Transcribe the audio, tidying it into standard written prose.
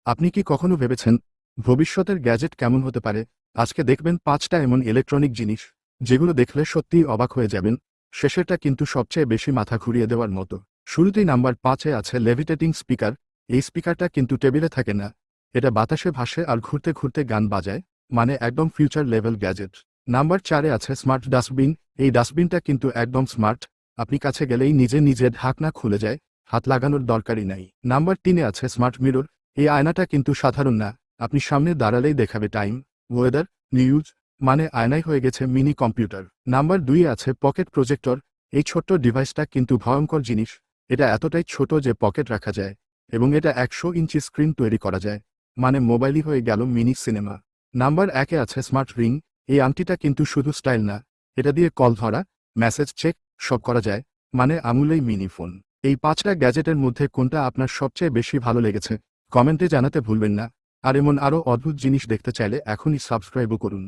আপনি কি কখনো ভেবেছেন ভবিষ্যতের গ্যাজেট কেমন হতে পারে? আজকে দেখবেন ৫টা এমন ইলেকট্রনিক জিনিস যেগুলো দেখলে সত্যিই অবাক হয়ে যাবেন। শেষেরটা কিন্তু সবচেয়ে বেশি মাথা ঘুরিয়ে দেওয়ার মতো। শুরুতেই নাম্বার ৫-এ আছে লেভিটেটিং স্পিকার। এই স্পিকারটা কিন্তু টেবিলে থাকে না, এটা বাতাসে ভাসে আর ঘুরতে ঘুরতে গান বাজায়, মানে একদম ফিউচার লেভেল গ্যাজেট। নাম্বার ৪-এ আছে স্মার্ট ডাস্টবিন। এই ডাস্টবিনটা কিন্তু একদম স্মার্ট, আপনি কাছে গেলেই নিজে নিজে ঢাকনা খুলে যায়, হাত লাগানোর দরকারই নাই। নাম্বার ৩-এ আছে স্মার্ট মিরর। এই আয়নাটা কিন্তু সাধারণ না, আপনি সামনে দাঁড়ালেই দেখাবে টাইম, ওয়েদার, নিউজ, মানে আয়নাই হয়ে গেছে মিনি কম্পিউটার। নাম্বার ২-এ আছে পকেট প্রজেক্টর। এই ছোট্ট ডিভাইসটা কিন্তু ভয়ঙ্কর জিনিস। এটা এতটাই ছোট যে পকেট রাখা যায়, এবং এটা ১০০ ইঞ্চি স্ক্রিন তৈরি করা যায়, মানে মোবাইলই হয়ে গেল মিনি সিনেমা। নাম্বার ১-এ আছে স্মার্ট রিং। এই আংটিটা কিন্তু শুধু স্টাইল না, এটা দিয়ে কল ধরা, মেসেজ চেক সব করা যায়, মানে আমূলেই মিনি ফোন। এই ৫টা গ্যাজেটের মধ্যে কোনটা আপনার সবচেয়ে বেশি ভালো লেগেছে কমেন্টে জানাতে ভুলবেন না। আর এমন আরও অদ্ভুত জিনিস দেখতে চাইলে এখনই সাবস্ক্রাইবও করুন।